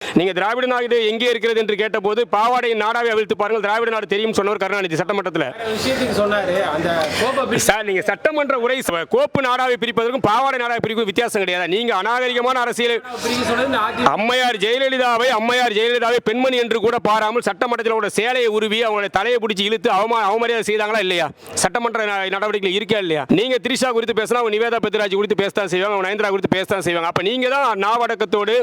நீங்க திராவிட நாடு எங்கே இருக்கிறது என்று கேட்டபோது பாவாடை நாடாவை அவிழ்த்து பாருங்கள், திராவிட நாடு தெரியும் சொன்னவர் கருணாநிதி சட்டமன்றத்தில். சார் நீங்க சட்டமன்ற உரை கோப்பு நாடாவை பிரிப்பதற்கும் பாவாடை நாடாவை பிரிப்பதற்கும் வித்தியாசம் கிடையாது. நீங்க அநாகரிகமான அரசியல் அம்மையார் ஜெயலலிதாவை பெண்மணி என்று கூட பாராமல் சட்டமன்றத்தில் சேலையை உருவி அவங்களுடைய தலையை பிடிச்சி இழுத்து அவமரியாதை செய்தாங்களா இல்லையா? சட்டமன்ற நடவடிக்கைகள் இருக்கா இல்லையா? நீங்க திரிஷா குறித்து பேசினா அவங்க நிவேதா பெத்ராஜ் குறித்து பேசத்தான் செய்வாங்க, அவங்க நயன்தாரா குறித்து பேசத்தான் செய்வாங்க. அப்ப நீங்க தான் நாவடக்கத்தோடு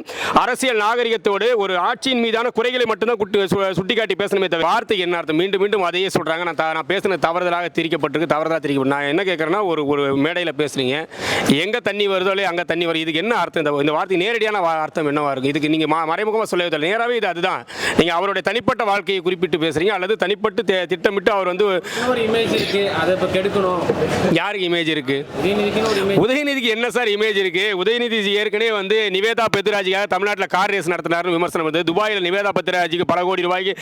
அரசியல் நாகரிகத்தோடு ஒரு ஆட்சியின் மீதான குறைகளை மட்டும்தான் சுட்டிக்காட்டி பேசணுமே தவிர வார்த்தை என்ன அர்த்தம்? மீண்டும் மீண்டும் அதையே சொல்றாங்க. நான் பேசின தவறுதலாக திரிக்கப்பட்டிருக்கு, தவறுதலாக திரிக்கப்பட்டு. நான் என்ன கேட்கறேன்னா, ஒரு மேடையில் பேசுறீங்க, எங்க தண்ணி வருதோ இல்லையா அங்க தண்ணி வரும். இதுக்கு என்ன அர்த்தம்? இந்த வார்த்தை நேரடியான அர்த்தம் என்னவா இருக்கு? இதுக்கு நீங்க மறைமுகமாக சொல்ல நேராகவே இது அதுதான். நீங்க அவருடைய தனிப்பட்ட வாழ்க்கையை குறிப்பிட்டு பேசுறீங்க அல்லது தனிப்பட்டு திட்டமிட்டு அவர் வந்து ஒரு இமேஜ் இருக்கு, அதை இப்ப கெடுக்கணும். யாருக்கு இமேஜ் இருக்கு? உதயநிதிக்கு என்ன சார் இமேஜ் இருக்கு? உதயநிதி ஏற்கனவே வந்து நிவேதா பெத்ராஜிக்காக தமிழ்நாட்டில் கார் ரேஸ் நடத்தினார் விமர்சனம் வந்து. துபாயில் நிவேதா பெத்ராஜிக்கு பல கோடி ரூபாய்க்கு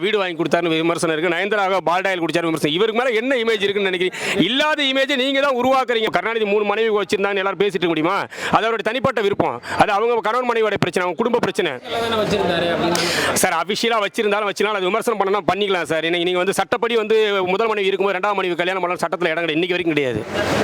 வீடு வாங்கி கொடுத்தாரு விமர்சனம் இருக்கு. நயன்தாராக பால்டாயில் குடிச்சாரு விமர்சனம். இவருக்கு மேல என்ன இமேஜ் இருக்குன்னு நினைக்கிறீங்க? இல்லாத இமேஜ் நீங்க தான் உருவாக்குறீங்க. கருணாநிதி 3 மனைவி வச்சிருந்தாங்க எல்லாரும் பேசிட்டு முடியுமா? அது அவருடைய தனிப்பட்ட விருப்பம், அது அவங்க கணவன் மனைவியோட பிரச்சனை, அவங்க குடும்ப பிரச்சனை. சார் அபிஷியலா வச்சிருந்தாலும் வச்சிருந்தாலும் அது விமர்சனம் பண்ணலாம், பண்ணிக்கலாம் சார். நீங்க வந்து சட்டப்படி வந்து முதல் மனைவி இருக்கும்போது 2ஆம் மனைவி கல்யாணம் பண்ணலாம் சட்டத்தில் இடம் கிடையாது, இன்னைக்கு வரைக்கும் கிடையாது.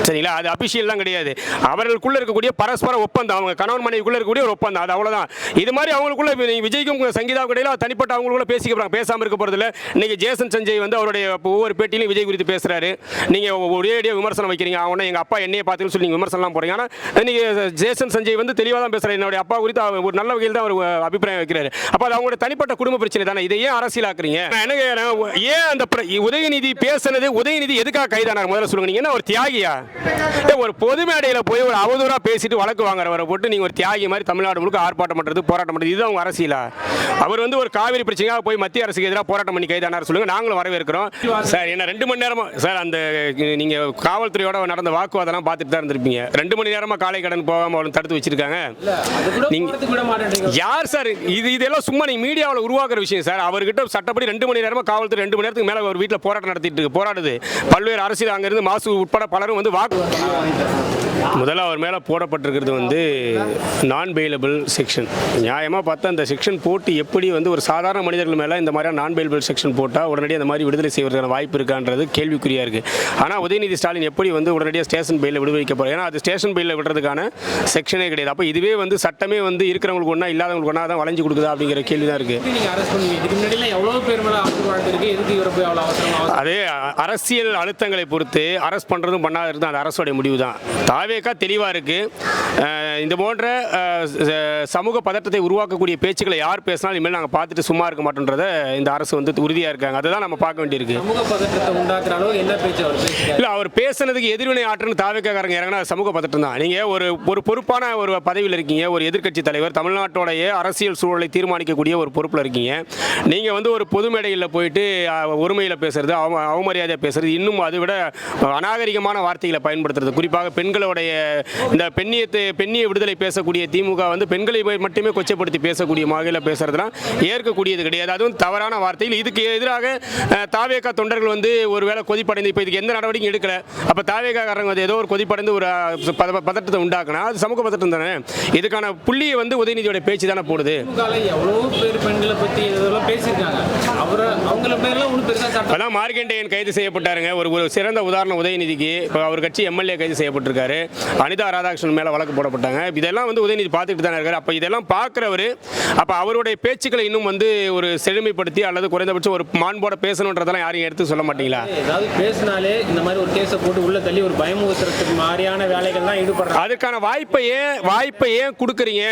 சரிங்களா? அது அபிஷியல் தான் கிடையாது. அவர்களுக்குள்ள இருக்கக்கூடிய பரஸ்பர ஒப்பந்தம், அவங்க கணவன் மனைவிக்குள்ள இருக்கக்கூடிய ஒரு ஒப்பந்தம், அது அவ்வளவுதான். இது மாதிரி அவங்களுக்குள்ள விஜய்க்கும் சங்கீதாவுக்கும் இடையில தனிப்பட்ட அவங்களுக்குள்ள பேசிக்கிறாங்க, பேசாம இருக்க போறது இல்ல. இன்னைக்கு ஜேசன் சஞ்சய் வந்து அவருடைய ஒவ்வொரு பேட்டியிலும் விஜய் குறித்து பேசுறாரு. நீங்க ஒரேடியா விமர்சனம் வைக்கிறீங்க. அவனை எங்க அப்பா என்னைய பார்த்துன்னு சொல்லி நீங்க விமர்சனம் போறீங்க. ஆனா இன்னைக்கு ஜேசன் சஞ்சய் வந்து தெளிவா தான் பேசுறாரு. என்னுடைய அப்பா குறித்து ஒரு நல்ல வகையில் தான் அவர் அபிப்பிராயம் வைக்கிறாரு. அப்ப அது அவங்களுடைய தனிப்பட்ட குடும்ப பிரச்சனை தானே. இதை ஏன் அரசியலாக்குறீங்க? ஏன் அந்த உதயநிதி பேசுனது, உதயநிதி எதுக்காக கைதானார் முதல்ல சொல்லுங்க. நீங்க என்ன ஒரு தியாகியா? ஒரு பொது மேடையில போய் ஒரு அவதூறா பேசிட்டு வழக்கு வாங்குறவரை போட்டு நீங்க ஒரு தியாகி மாதிரி தமிழ்நாடு முழுக்க ஆர்ப்பாட்டம் பண்றது, போராட்டம் பண்றது, இதுதான் உங்க அரசியலா? அவர் வந்து ஒரு காவிரி பிரச்சனைக்காக போய் மத்திய அரசுக்கு எதிராக போராட்டம் பண்ணி கைதானார் சொல்லுங்க, நாங்களும் வரவேற்கிறோம் சார். என்ன 2 மணி நேரமா சார் அந்த நீங்க காவல்துறையோட நடந்த வாக்குவாதம் பார்த்துட்டு தான் இருந்திருப்பீங்க. 2 மணி நேரமா காலை கடன் போகாம அவளை தடுத்து வச்சிருக்காங்க. யார் சார் இதெல்லாம் சும்மா நீங்க மீடியாவில் உருவாக்குற விஷயம் சார். அவர்கிட்ட சட்டப்படி 2 மணி நேரமா காவல்துறை 2 மணி நேரத்துக்கு மேல ஒரு வீட்டில் போராட்டம் நடத்திட்டு போராடுது. பல்வேறு அரசியல் அங்கிருந்து மாசு உட்பட பலரும் வந்து முதல்ல அவர் மேலே போடப்பட்டிருக்கிறது வந்து நான் பெயிலபிள் செக்ஷன். நியாயமாக பார்த்தா அந்த செக்ஷன் போட்டு எப்படி வந்து ஒரு சாதாரண மனிதர்கள் மேலே இந்த மாதிரியான நான் பெயிலபிள் செக்ஷன் போட்டால் உடனடியாக அந்த மாதிரி விடுதலை செய்வதற்கான வாய்ப்பு இருக்கான்றது கேள்விக்குறியாக இருக்குது. ஆனால் உதயநிதி ஸ்டாலின் எப்படி வந்து உடனடியாக ஸ்டேஷன் பெயிலில் விடுவிக்க போகிறார்? ஏன்னா அது ஸ்டேஷன் பெயிலில் விடுறதுக்கான செக்ஷனே கிடையாது. அப்போ இதுவே வந்து சட்டமே வந்து இருக்கிறவங்களுக்கு ஒன்றா இல்லாதவங்களுக்கு ஒன்றா தான் வளைஞ்சு கொடுக்குதா அப்படிங்கிற கேள்வி தான் இருக்குது. அதே அரசியல் அழுத்தங்களை பொறுத்து அரெஸ்ட் பண்ணுறதும் பண்ணாத இருந்தால் அந்த அரசோடைய முடிவு தான். தாவேகா தெளிவாக இருக்குது. இந்த போன்ற சமூக பதட்டத்தை உருவாக்கக்கூடிய பேச்சுக்களை யார் பேசினாலும் இனிமேல் நாங்கள் பார்த்துட்டு சும்மா இருக்க மாட்டோன்றதை இந்த அரசு வந்து உறுதியாக இருக்காங்க. அதை தான் நம்ம பார்க்க வேண்டியிருக்கு. இல்லை அவர் பேசுனதுக்கு எதிர்வினை ஆற்றுன்னு தாவேக்காரங்க இறங்கினா சமூக பதட்டம் தான். நீங்கள் ஒரு பொறுப்பான ஒரு பதவியில் இருக்கீங்க, ஒரு எதிர்க்கட்சி தலைவர், தமிழ்நாட்டோடைய அரசியல் சூழலை தீர்மானிக்கக்கூடிய ஒரு பொறுப்பில் இருக்கீங்க. நீங்கள் வந்து ஒரு பொது மேடையில் போயிட்டு ஒருமையில் பேசுறது, அவமரியாதையாக பேசுறது, இன்னும் அதை விட அநாகரிகமான வார்த்தைகளை பயன்படுத்துறது, குறிப்பாக பெண்களுடைய இந்த பெண்ணிய விடுதலை பேசக்கூடிய திமுக வந்து பெண்களை மட்டுமே கொச்சைப்படுத்தி பேசக்கூடிய வகையில் பேசுறதுலாம் ஏற்கக்கூடியது கிடையாது. அதுவும் தவறான வார்த்தையில். இதுக்கு எதிராக தாவேகா தொண்டர்கள் வந்து ஒருவேளை கொதிப்படைந்து இப்போ இதுக்கு எந்த நடவடிக்கையும் எடுக்கல. அப்போ தாவேகாரங்க வந்து ஏதோ ஒரு கொதிப்படைந்து ஒரு பதட்டத்தை உண்டாக்குனா அது சமூக பதட்டம் தானே. இதுக்கான புள்ளியை வந்து உதயநிதியோட பேச்சு தானே போடுது. அதான் மார்க்கண்டேயன் கைது செய்யப்பட்டாருங்க. ஒரு சிறந்த உதாரணம் உதயநிதிக்கு. இப்போ அவர் கட்சி எம்எல்ஏ கைது செய்யப்பட்டிருக்காரு. அனிதா ராதாகிருஷ்ணன் மேலே வழக்கு போடப்பட்டாங்க. இதெல்லாம் வந்து உதயநிதி பார்த்துட்டு தானே இருக்காரு. அப்போ இதெல்லாம் பார்க்குறவர் அப்போ அவருடைய பேச்சுக்களை இன்னும் வந்து ஒரு செழுமைப்படுத்தி அல்லது குறைந்தபட்சம் ஒரு மாண்போட பேசணுன்றதெல்லாம் யாரையும் எடுத்து சொல்ல மாட்டீங்களா? ஏதாவது பேசினாலே இந்த மாதிரி ஒரு கேஸை போட்டு உள்ள தள்ளி ஒரு பயமுறுத்துறதுக்கு மாதிரியான வேலைகள் தான் ஈடுபடுறாங்க. அதுக்கான வாய்ப்பை ஏன் கொடுக்குறீங்க?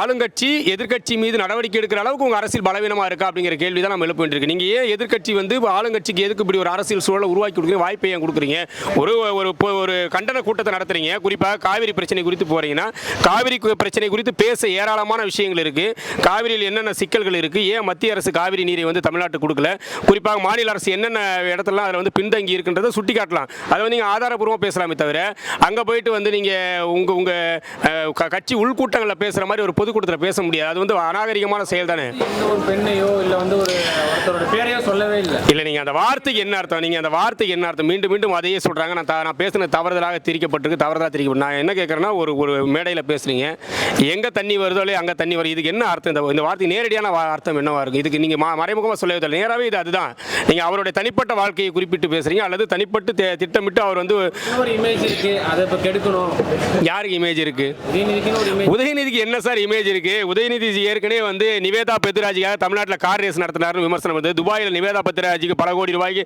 ஆளுங்கட்சி எதிர்க்கட்சி மீது நடவடிக்கை எடுக்கிற அளவுக்கு உங்கள் அரசியல் பலவீனமாக இருக்கா அப்படிங்கிற கேள்வி தான் நம்ம எழுப்ப வேண்டியிருக்கு. நீங்கள் ஏன் எதிர்க்கட்சி வந்து ஆளுங்கட்சிக்கு எதுக்கு இப்படி ஒரு அரசியல் சூழலை உருவாக்கி கொடுக்குறீங்க? வாய்ப்பை ஏன் கொடுக்குறீங்க? ஒரு கண்டன கூட்டத்தை நடத்துறீங்க. குறிப்பாக காவிரி பிரச்சனை குறித்து போறீங்கன்னா காவிரி பிரச்சனை குறித்து பேச ஏராளமான விஷயங்கள் இருக்கு. காவிரியில் என்னென்ன சிக்கல்கள் இருக்கு, ஏன் மத்திய அரசு காவிரி நீரை வந்து தமிழ்நாட்டுக்கு கொடுக்கல, குறிப்பாக மாநில அரசு என்னென்ன இடத்துல அதில் வந்து பின்தங்கி இருக்குன்றதை சுட்டி காட்டலாம். அதை வந்து நீங்கள் ஆதாரப்பூர்வமாக பேசலாமே தவிர அங்கே போயிட்டு வந்து நீங்கள் உங்கள் கட்சி உள்கூட்டங்களில் பேசுகிற மாதிரி ஒரு பொதுக்கூட்டத்தில் பேச முடியாது. அது வந்து அநாகரிகமான செயல் தானே. ஒரு பெண்ணையோ இல்லை வந்து ஒருத்தரோட பேரையோ சொல்லவே இல்லை. இல்லை நீங்கள் அந்த வார்த்தைக்கு என்ன அர்த்தம்? நீங்கள் அந்த வார்த்தைக்கு என்ன அர்த்தம்? மீண்டும் மீண்டும் அதையே சொல்கிறாங்க. நான் பேசின தவறுதலாக திரிக்கப்பட்டிருக்கு, தவறுதலாக திரிக்கப்பட்டு. நான் என்ன கேட்குறேன்னா, ஒரு மேடையில் பேசுகிறீங்க, எங்கே தண்ணி வருதோ இல்லையா அங்கே தண்ணி வரும். இதுக்கு இதுக்கு என்ன அர்த்தம்? இந்த வார்த்தை நேரடியான அர்த்தம் என்னவா இருக்கு? இதுக்கு நீங்க மறைமுகமாக சொல்லவே இல்லை, நேராகவே இது அதுதான். நீங்க அவருடைய தனிப்பட்ட வாழ்க்கையை குறிப்பிட்டு பேசுறீங்க, அல்லது தனிப்பட்டு திட்டமிட்டு அவர் வந்து ஒரு இமேஜ் இருக்கு, அதை இப்ப கெடுக்கணும். யாருக்கு இமேஜ் இருக்கு? உதயநிதிக்குன்னு ஒரு இமேஜ். உதயநிதிக்கு என்ன சார் இமேஜ் இருக்கு? உதயநிதி ஏற்கனவே வந்து நிவேதா பெத்ராஜிக்காக தமிழ்நாட்டில் கார் ரேஸ் நடத்தினார்னு விமர்சனம் வந்து, துபாயில் நிவேதா பெத்ராஜிக்கு பல கோடி ரூபாய்க்கு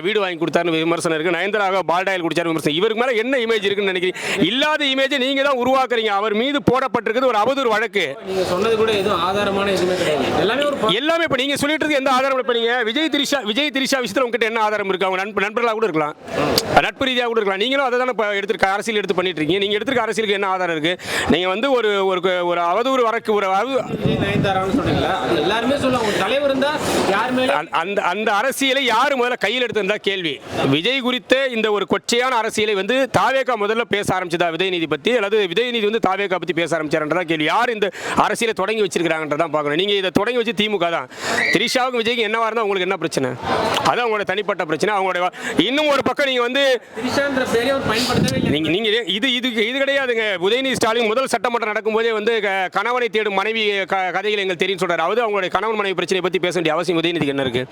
வீடு வாங்கி கொடுத்தாருன்னு விமர்சனம் இருக்கு. நயன்தாராக பால்டாயில் குடிச்சாரு விமர்சனம். இவருக்கு மேல என்ன இமேஜ் இருக்குன்னு நினைக்கிறீங்க? இல்லாத இமேஜை நீங்க தான் உருவாக்குறீங்க. அவர் மீது போடப்பட்டிருக்கிறது ஒரு அவதூறு வழக்கு. நீங்க சொன்னது கூட எதுவும் ஆதாரமான எதுவுமே கிடையாது. எல்லாமே இப்ப நீங்க சொல்லிட்டு இருக்கு எந்த ஆதாரம்? இப்ப நீங்க விஜய் திரிஷா விஷயத்துல உங்ககிட்ட என்ன ஆதாரம் இருக்கு? அவங்க நண்பர்களா கூட இருக்கலாம், நட்பு ரீதியாக கூட இருக்கலாம். நீங்களும் அதை தானே எடுத்து அரசியல் எடுத்து பண்ணிட்டு இருக்கீங்க. நீங்க எடுத்துருக்க அரசியலுக்கு என்ன ஆதாரம் இருக்கு? நீங்க வந்து ஒரு ஒரு அவதூறு வழக்கு, ஒரு நயன்தாரான்னு சொன்னீங்களா? அது எல்லாருமே சொல்லுவாங்க. ஒரு தலைவர் இருந்தா யார் மேல அந்த அரசியலை யார் முதல்ல கையில் எடுத்திருந்தா கேள்வி. விஜய் குறித்த இந்த ஒரு கொச்சையான அரசியலை வந்து தாவேகா முதல்ல பேச ஆரம்பிச்சதா உதயநிதி பத்தி, அல்லது உதயநிதி வந்து தாவேகா பத்தி பேச ஆரம்பிச்சாருன்றதா கேள்வி. யார் இந்த அரசியலை தொடங்கி வச்சிருக்காங்கன்றதான் பார்க்கணும். நீங்க இதை தொடங்கி வச்சு திமுக தான். திரிஷாவுக்கும் விஜய்க்கு என்னவா இருந்தா உங்களுக்கு என்ன பிரச்சனை? அதான் உங்களோட தனிப்பட்ட பிரச்சனை. அவங்களோட இன்னும் ஒரு பக்கம் நீங்க வந்து திரிஷான்ற பேரை அவர் பயன்படுத்தவே இல்லை. நீங்க இது கிடையாதுங்க. உதயநிதி ஸ்டாலின் முதல் சட்டமன்றம் நடக்கும்போதே வந்து கணவனை தேடும் மனைவி கதைகள் எங்களுக்கு தெரியும் சொல்றாரு. அதாவது அவங்களுடைய கணவன் மனைவி பிரச்சனையை பத்தி பேச வேண்டிய அவசியம் உதயநிதிக்கு என்ன இருக்கு?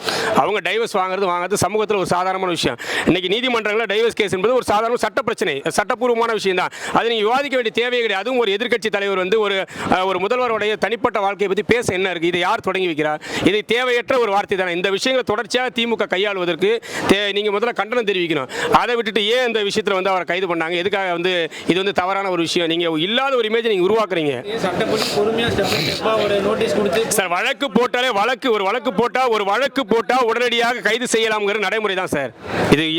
அவங்க டைவர்ஸ் வாங்குறது சமூகத்தில் ஒரு சாதாரணமான விஷயம். இன்னைக்கு நீதிமன்றங்களில் டைவர்ஸ் கேஸ் என்பது ஒரு சாதாரண சட்ட பிரச்சனை, சட்டப்பூர்வமான விஷயம் தான். அதை நீங்க விவாதிக்க வேண்டிய தேவையே கிடையாது. அதுவும் ஒரு எதிர்க்கட்சி தலைவர் வந்து ஒரு முதல்வருடைய தனிப்பட்ட வாழ்க்கையை பத்தி பேச என்ன இருக்கு? இதை யார் தொடங்கி வைக்கிறார்? இது தேவையற்ற ஒரு வார்த்தை தானே. இந்த விஷயங்களை தொடர்ச்சியாக திமுக கையாளுவதற்கு நீங்க முதல்ல கண்டனம் தெரிவிக்கணும். அதை விட்டுட்டு ஏன் இந்த விஷயத்தில் வந்து அவரை கைது பண்ணாங்க? எதுக்காக வந்து இது வந்து தவறான ஒரு விஷயம்? நீங்க இல்லாத ஒரு இமேஜ் நீங்க உருவாக்குறீங்க. சட்டப்படி பொறுமையா ஸ்டெப்பா ஒரு நோட்டீஸ் கொடுத்து சார், வழக்கு போட்டா உடனடியாக கைது செய்யலாம்ங்கிற நடைமுறை தான் சார்.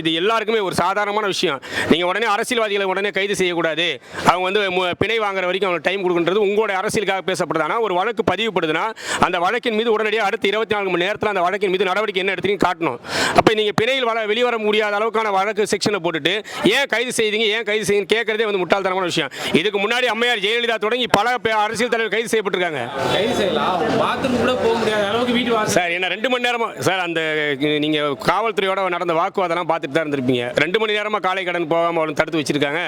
இது எல்லாருக்குமே ஒரு சாதாரணமான விஷயம். நீங்க உடனே அரசியல்வாதிகளை உடனே கைது செய்யக்கூடாது, அவங்க வந்து பிணை வாங்குற வரைக்கும் அவங்க டைம் கொடுக்குன்றது உங்களுடைய அரசியலுக்காக பேசப்படுதானா? ஒரு வழக்கு பதிவுப்படுதுன்னா அந்த வழக்கின் மீது உடனடியாக அடுத்த 24 மணி நேரத்தில் அந்த வழக்கின் மீது நடவடிக்கை என்ன எடுத்தீங்க காட்டணும். அப்போ நீங்க பிணையில் வெளிவர முடியாத அளவுக்கான வழக்கு செக்ஷனை போட்டுட்டு ஏன் கைது செய்யுங்க கேட்கறதே வந்து முட்டாள்தனமான விஷயம். இதுக்கு முன்னாடி அம்மையார் ஜெயலலிதா தொடங்கி பல அரசியல் தலைவர் கைது செய்யப்பட்டிருக்காங்க. கைது செய்யலாம், பாத்ரூம் கூட போக முடியாத அளவுக்கு வீட்டு வாசல் சார். என்ன 2 மணி நேரமா சார் அந்த நீங்க காவல்துறையோட நடந்த வாக்குவாதம் பார்த்துட்டு தான் இருந்திருப்பீங்க. 2 மணி நேரமா காலை கடன் போகாம அவளை தடுத்து வச்சிருக்காங்க.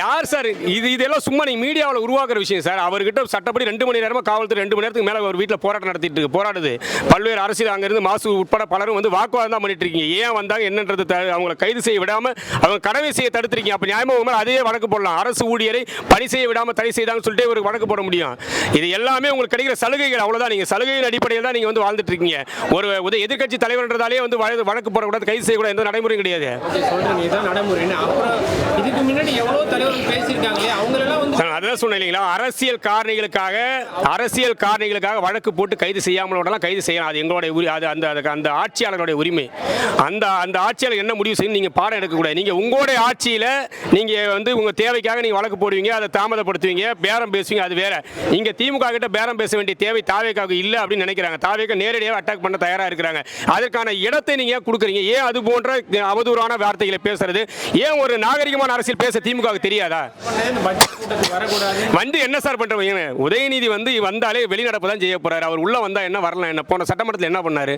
யார் சார் இதெல்லாம் சும்மா நீங்க மீடியாவில் உருவாக்குற விஷயம் சார். அவர்கிட்ட சட்டப்படி 2 மணி நேரமா காவல்துறை 2 மணி நேரத்துக்கு மேல ஒரு வீட்டில் போராட்டம் நடத்திட்டு போராடுது. பல்வேறு அரசியல் அங்கிருந்து மாசு உட்பட பலரும் வந்து வாக்குவாதம் தான் பண்ணிட்டு இருக்கீங்க. ஏன் வந்தாங்க என்னன்றது அவங்களை கைது செய்ய விடாம அவங்க கடமை செய்ய தடுத்துருக்கீங்க. அப்ப நியாயமாக அதே வழக்கு போடலாம். அரசு ஊழியரை பணி செய்ய விடாம தடை செய்தாங்கன்னு சொல்லிட்டு ஒரு வழக்கு போட முடியும். இது எல்லாமே உங்களுக்கு கிடைக்கிற சலுகைகள், அவ்வளவுதான். நீங்க சலுகையின் அடிப்படையில் தான் நீங்க வந்து வாழ்ந்துட்டு இருக்கீங்க. ஒரு எதிர்க்கட்சி தலைவர்ன்றதாலே வந்து வழக்கு போடக்கூடாது, கைது செய்யக்கூடாது, எந்த நடைமுறையும் கிடையாது. சொல்றீங்க இதான் நடைமுறை. அப்புறம் இதுக்கு முன்னாடி எவ்வளவு தலைவர்கள் பேசியிருக்காங்களே அவங்களெல்லாம் வந்து அதான் சொன்னேன் இல்லைங்களா, அரசியல் காரணிகளுக்காக வழக்கு போட்டு கைது செய்யாமல் விடலாம், கைது செய்யலாம். அது எங்களுடைய அந்த ஆட்சியாளர்களுடைய உரிமை. அந்த ஆட்சியாளர் என்ன முடிவு செய்யணும் நீங்க பாடம் எடுக்கக்கூடாது. நீங்க உங்களுடைய ஆட்சியில நீங்க வந்து உங்க தேவைக்காக நீங்க வழக்கு போடுவீங்க, அதை தாமதப்படுத்துவீங்க, பேரம் பேசுவீங்க, அது வேற. நீங்க திமுக கிட்ட பேரம் பேச வேண்டிய தேவை தாவேக்காக இல்ல அப்படின்னு நினைக்கிறாங்க. தாவேக்கா நேரடியாக அட்டாக் பண்ண தயாரா இருக்கிறாங்க. அதற்கான இடத்தை நீங்க கொடுக்குறீங்க. ஏன் அது போன்ற அவதூறான வார்த்தைகளை பேசுறது? ஏன் ஒரு நாகரிகமான அரசியல் பேச திமுக தெரியாதா? வந்து என்ன சார் பண்றீங்க? உதயநிதி வந்து வந்தாலே வெளிநடப்பு தான் செய்ய போறாரு. அவர் உள்ள வந்தா என்ன வரலாம் என்ன? போன சட்டமன்றத்தில் என்ன பண்ணாரு?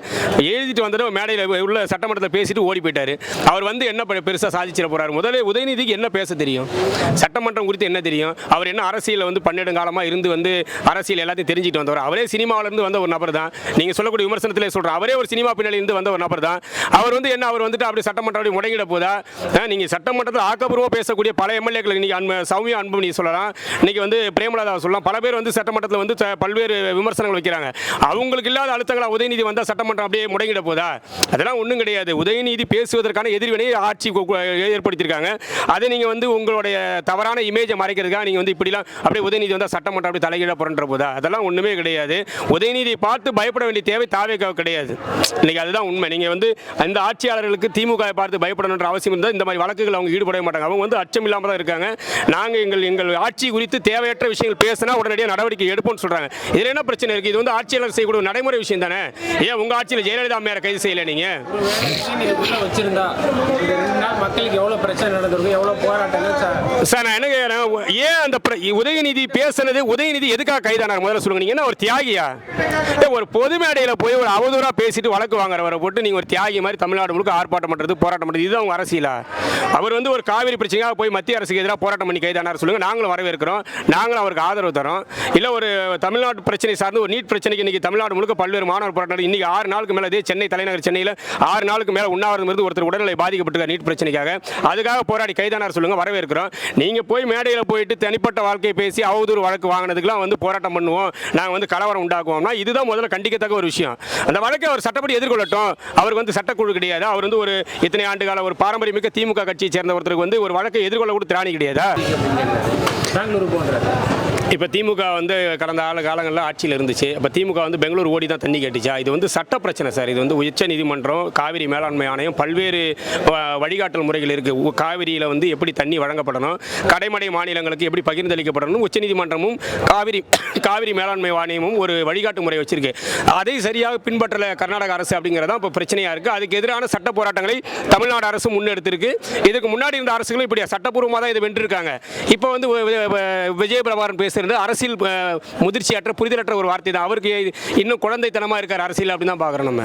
எழுதிட்டு வந்துட்டு மேடையில் உள்ள சட்டமன்றத்தில் பேசிட்டு ஓடி போயிட்டாரு. அவர் வந்து என்ன பெருசா சாதிச்சிட போறாரு? முதல்ல உதயநிதிக்கு என்ன பேச தெரியும்? சட்டமன்றம் குறித்து என்ன தெரியும்? அவர் என்ன அரசியல் வந்து 12 காலமா இருந்து வந்து அரசியல் எல்லாத்தையும் தெரிஞ்சுட்டு வந்தவர். அவரே சினிமாவில இருந்து வந்த ஒரு நபர் தான். நீங்க சொல்லக்கூடிய விமர்சனத்திலே சொல்றேன், அவரே ஒரு சினிமா பின்னணியில இருந்து வந்த ஒரு நபர் தான். அவர் வந்து என்ன, அவர் வந்துட்டு அப்படி சட்டமன்றம் முடங்கிட போதா? நீங்க சட்டமன்றத்தில் ஆக்கப்பூர்வமாக பேசக்கூடிய பல எம்எல்ஏக்கள் இன்னைக்கு சௌமியா அன்புமணி சொல்லலாம், இன்னைக்கு வந்து பிரேமலதா சொல்லலாம், பல பேர் வந்து சட்டமன்றத்தில் வந்து பல்வேறு விமர்சனங்கள் வைக்கிறாங்க. அவங்களுக்கு இல்லாத அழுத்தங்களா உதயநிதி வந்தா சட்டமன்றம் அப்படியே முடங்கிட போதா? அதெல்லாம் ஒன்றும் கிடையாது. உதயநிதி பேசுவதற்கான எதிர்வினை ஆட்சி ஏற்படுத்தியிருக்காங்க. அதை நீங்க வந்து உங்களுடைய தவறான இமேஜை மறைக்கிறதுக்காக நீங்க வந்து இப்படிலாம் அப்படியே உதயநிதி வந்தா சட்டமன்றம் அப்படி தலைகீழ புரண்ட போதா? அதெல்லாம் ஒண்ணுமே கிடையாது. உதயநிதியை பார்த்து பயப்பட வேண்டிய தேவை தாவேக்காக கிடையாது. இன்னைக்கு அதுதான் உண்மை. நீங்க வந்து அந்த ஆட்சியாளர்களுக்கு திமுக பார்த்து பயப்படணுன்ற அவசியம் இருந்தால் இந்த மாதிரி வழக்குகள் அவங்க ஈடுபட மாட்டாங்க. அவங்க வந்து அச்சம் இல்லாம தான் இருக்காங்க. நாங்க எங்கள் ஆட்சி குறித்து தேவையற்ற விஷயங்கள் பேசினா உடனடியாக நடவடிக்கை எடுப்போம்னு சொல்றாங்க. இதுல என்ன பிரச்சனை இருக்கு? இது வந்து ஆட்சியாளர் செய்யக்கூடிய நடைமுறை விஷயம் தானே. ஏன் உங்க ஆட்சியில் ஜெயலலிதா அம்மையாரை கைது செய்யல நீங்க? வச்சிருந்தா மக்களுக்கு எவ்வளவு பிரச்சனை நடந்திருக்கும், எவ்வளவு போராட்டங்கள் சார். நான் என்ன கேட்கிறேன், ஏன் அந்த உதயநிதி பேசுனது, உதயநிதி எதுக்காக கைதானார் முதல்ல சொல்லுங்க. நீங்க என்ன ஒரு தியாகியா? ஒரு பொது மேடையில் போய் ஒரு அவதூறா பேசிட்டு வழக்கு வாங்குறவரை போட்டு நீங்க ஒரு தியாகி மாதிரி தமிழ்நாடு முழுக்க ஆர்ப்பாட்டம் பண்றது, போராட்டம் பண்றது, இதுதான் உங்க அரசியலா? அவர் வந்து ஒரு காவிரி பிரச்சனையாக போய் மத்திய அரசுக்கு எதிராக போராட்டம் பண்ணி கைதானார் சொல்லுங்க. நாங்களும் வரவேற்கிறோம், நாங்களும் அவருக்கு ஆதரவு தரோம். இல்லை ஒரு தமிழ்நாட்டு பிரச்சனை சார்ந்து ஒரு நீட் பிரச்சனைக்கு இன்றைக்கி தமிழ்நாடு முழுக்க பல்வேறு மாணவர் போராட்டம் இன்றைக்கி 6 நாளுக்கு மேலே அதே சென்னை தலைநகர் சென்னையில் 6 நாளுக்கு மேலே உண்ணாவிரதம் இருந்து ஒருத்தர் உடல்நிலை பாதிக்கப்பட்டிருக்கார் நீட் பிரச்சனைக்காக. அதுக்காக போராடி கைதானார் சொல்லுங்கள், வரவேற்கிறோம். நீங்கள் போய் மேடையில் போயிட்டு தனிப்பட்ட வாழ்க்கையை பேசி அவதூறு வழக்கு வாங்கினதுக்கெல்லாம் வந்து போராட்டம் பண்ணுவோம், நாங்கள் வந்து கலவரம் உண்டாக்குவோம்னா இதுதான் முதல்ல கண்டிக்கத்தக்க ஒரு விஷயம். அந்த வழக்கை அவர் சட்டப்படி எதிர்கொள்ளட்டும். அவருக்கு வந்து சட்டக்குழு கிடையாது. அவர் வந்து ஒரு இத்தனை ஆண்டு கால ஒரு பாரம்பரியமிக்க திமுக கட்சியை சேர்ந்த ஒருத்தருக்கு வந்து ஒரு வழக்கை எதிர்கொள்ள கூட திராணி கிடையாதா? பெங்களூர் போன்றது இப்போ திமுக வந்து கடந்த காலங்களில் ஆட்சியில் இருந்துச்சு. இப்போ திமுக வந்து பெங்களூர் ஓடி தான் தண்ணி கேட்டுச்சா? இது வந்து சட்ட பிரச்சனை சார். இது வந்து உச்ச நீதிமன்றம், காவிரி மேலாண்மை ஆணையம், பல்வேறு வழிகாட்டல் முறைகள் இருக்குது. காவிரியில் வந்து எப்படி தண்ணி வழங்கப்படணும், கடைமடை மாநிலங்களுக்கு எப்படி பகிர்ந்தளிக்கப்படணும், உச்சநீதிமன்றமும் காவிரி மேலாண்மை ஆணையமும் ஒரு வழிகாட்டு முறை வச்சிருக்கு. அதை சரியாக பின்பற்றல கர்நாடக அரசு அப்படிங்கிறதான் இப்போ பிரச்சனையாக இருக்குது. அதுக்கு எதிரான சட்ட போராட்டங்களை தமிழ்நாடு அரசு முன்னெடுத்திருக்கு. இதுக்கு முன்னாடி இருந்த அரசுகளும் இப்படி சட்டப்பூர்வமாக தான் இதை வென்றிருக்காங்க. இப்போ வந்து விஜயபிரபாரன் பேசுறது அரசியல் முதிர்ச்சியற்ற புரிதலற்ற ஒரு வார்த்தை தான். அவருக்கு இன்னும் குழந்தைத்தனமா இருக்கார் அரசியல் அப்படின்னு தான் பார்க்குறோம். நம்ம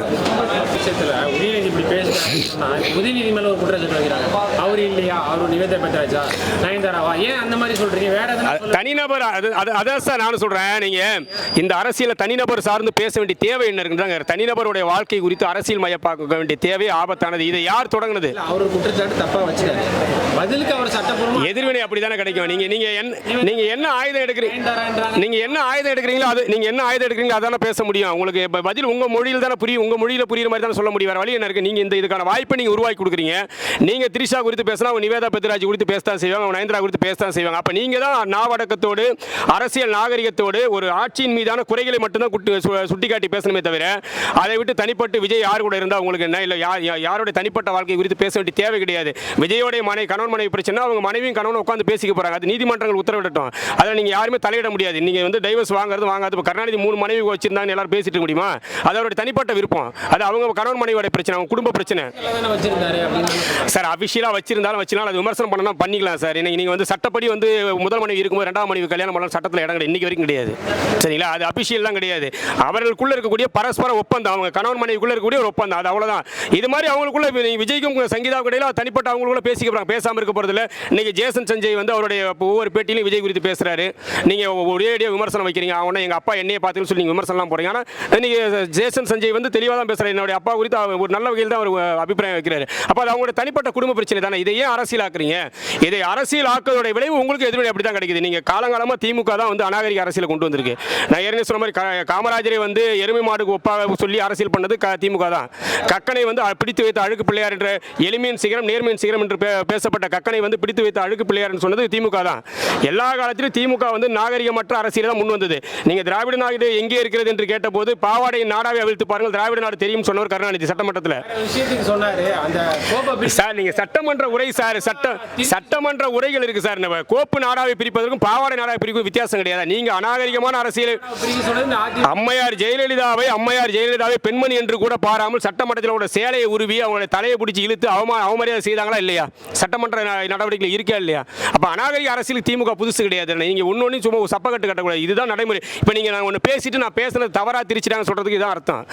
உதயநிதி இப்படி பேசுறாங்க, உதயநிதி மேல ஒரு குற்றச்சாட்டு வைக்கிறாங்க. அவர் இல்லையா, அவர் நிவேதா பெத்ராஜா, நயன்தாராவா, ஏன் அந்த மாதிரி சொல்றீங்க? வேற எதாவது தனிநபர் அதான் சார் நானும் சொல்றேன். நீங்க இந்த அரசியல தனிநபர் சார்ந்து பேச வேண்டிய தேவை என்ன இருக்குன்றாங்க. தனிநபருடைய வாழ்க்கை குறித்து அரசியல் மயப்பாக்க வேண்டிய தேவை ஆபத்தானது. இதை யார் தொடங்கினது? அவர் குற்றச்சாட்டு தப்பா வச்சுட்டாரு. பதிலுக்கு அவர் சட்டப்பூர்வமா எதிர்வினை அப்படித்தானே கிடைக்கும். நீங்க என்ன ஆயுதம் எடுக்கிறீங்க, நீங்க என்ன ஆயுதம் எடுக்கிறீங்களோ அது நீங்க என்ன ஆயுதம் எடுக்கிறீங்களோ அதான பேச முடியும். உங்களுக்கு பதில் உங்க மொழியில் தானே புரியும். உங்க மொழியில புரியுற மாதிரி தானே சொல்ல முடியும். வேற வழி என்ன இருக்கு? நீங்க இதுக்கான வாய்ப்பை நீங்க உருவாக்கி கொடுக்குறீங்க. நீங்க திரிஷா குறித்து பேசினா அவங்க நிவேதா பெத்ராஜ் குறித்து பேசத்தான் செய்வாங்க, அவங்க நயன்தாரா குறித்து பேசத்தான் செய்வாங்க. அப்ப நீங்க தான் நாவடக்கத்தோடு அரசியல் நாகரிகத்தோடு ஒரு ஆட்சியின் மீதான குறைகளை மட்டும்தான் சுட்டிக்காட்டி பேசணுமே தவிர அதை விட்டு தனிப்பட்டு விஜய் யார் கூட இருந்தா உங்களுக்கு என்ன, இல்ல யாருடைய தனிப்பட்ட வாழ்க்கை குறித்து பேச வேண்டிய தேவை கிடையாது. விஜயோடைய கணவன் மனைவி பிரச்சனை, அவங்க மனைவியும் கணவன் உட்காந்து பேசிக்க போறாங்க. அது நீதிமன்றங்கள் உத்தரவிடட்டும். அதில் நீங்க யாருமே தலையிட முடியாது. நீங்க வந்து டைவர்ஸ் வாங்காது. இப்போ கருணாநிதி 3 மனைவி வச்சிருந்தாங்க, எல்லாரும் பேசிட்டு இருக்க முடியுமா? அது அவருடைய தனிப்பட்ட விருப்பம். அது அவங்க கணவன் மனைவியோட பிரச்சனை, அவங்க குடும்ப பிரச்சனை சார். அபிஷியலா வச்சிருந்தாலும் வச்சினாலும் அது விமர்சனம் பண்ணலாம், பண்ணிக்கலாம் சார். நீங்க வந்து சட்டப்படி வந்து முதல் மனைவி இருக்கும்போது 2ஆம் மனைவி கல்யாணம் பண்ணலாம் சட்டத்தில் இடம் கிடையாது, இன்னைக்கு வரைக்கும் கிடையாது. சரிங்களா? அது அபிஷியல் தான் கிடையாது. அவர்களுக்குள்ள இருக்கக்கூடிய பரஸ்பர ஒப்பந்தம், அவங்க கணவன் மனைவிக்குள்ள இருக்கக்கூடிய ஒரு ஒப்பந்தம், அது அவ்வளவுதான். இது மாதிரி அவங்களுக்குள்ள விஜய்க்கும் சங்கீதா இடையில தனிப்பட்ட அவங்களுக்குள்ள பேசிக்கிறாங்க, பேசாம இருக்க போறதில்ல. இன்னைக்கு ஜேசன் சஞ்சய் வந்து அவருடைய ஒவ்வொரு பேட்டியிலும் விஜய் குறித்து பேசுறாரு. நீங்க ஒரேடியா விமர்சனம் வைக்கிறீங்க. அவனை எங்க அப்பா என்னைய பார்த்துன்னு சொல்லி நீங்க விமர்சனம் போறீங்க. ஆனா இன்னைக்கு ஜேசன் சஞ்சய் வந்து தெளிவாக தான் பேசுறாரு. என்னுடைய அப்பா குறித்து ஒரு நல்ல வகையில் தான் அவர் அபிப்பிராயம் வைக்கிறாரு. அப்ப அது அவங்களுடைய தனிப்பட்ட குடும்ப பிரச்சனை தானே. இதை ஏன் அரசியல் ஆக்குறீங்க? இதை அரசியல் ஆக்குவதோட விளைவு உங்களுக்கு எதிர்வினை அப்படி தான் கிடைக்குது. நீங்க காலங்காலமா திமுக தான் வந்து அநாகரிக அரசியலை கொண்டு வந்திருக்கு. நான் ஏற்கனவே சொன்ன மாதிரி காமராஜரை வந்து எருமை மாடுக்கு ஒப்பாக சொல்லி அரசியல் பண்ணது திமுக தான். கக்கனை வந்து பிடித்து வைத்த அழுக்கு பிள்ளையார் என்ற எளிமையின் சிகரம் நேர்மையின் சிகரம் என்று பேசப்பட்ட கக்கனை வந்து பிடித்து வைத்த அழுக்கு பிள்ளையார் என்று சொன்னது திமுக தான். எல்லா காலத்திலும் திமுக வந்து நாகரிகமற்ற அரசியல் தான் முன் வந்தது. நீங்க திராவிட நாடு எங்கே இருக்கிறது என்று கேட்டபோது பாவாடையின் நாடாவை அவிழ்த்து பாருங்கள், திராவிட நாடு தெரியும் சொன்னவர் கருணாநிதி சட்டமன்றத்தில். சார் நீங்க சட்டமன்ற உரை சார், சட்டமன்ற உரைகள் இருக்கு சார். கோப்பு நாடாவை பிரிப்பதற்கும் பாவாடை நாடாவை பிரிப்பதற்கும் வித்தியாசம் கிடையாது. நீங்க அநாகரிகமான அரசியல் அம்மையார் ஜெயலலிதாவை பெண்மணி என்று கூட பாராமல் சட்டமன்றத்தில் உள்ள சேலையை உருவி அவங்களுடைய தலையை பிடிச்சி இழுத்து அவமரியாதை செய்தாங்களா இல்லையா? சட்டமன்ற நடவடிக்கைகள் இருக்கா இல்லையா? அப்ப அநாகரிக அரசியல் திமுக புதுசு கிடையாது. நீங்க ஒன்னொன்னு சும்மா சப்பக்கட்டு கட்டக்கூடாது. இதுதான் நடைமுறை. இப்ப நீங்க நான் ஒன்று பேசிட்டு நான் பேசுனது தவறா திரிச்சிட்டாங்க சொல்றதுக்கு இதான் அர்த்தம்.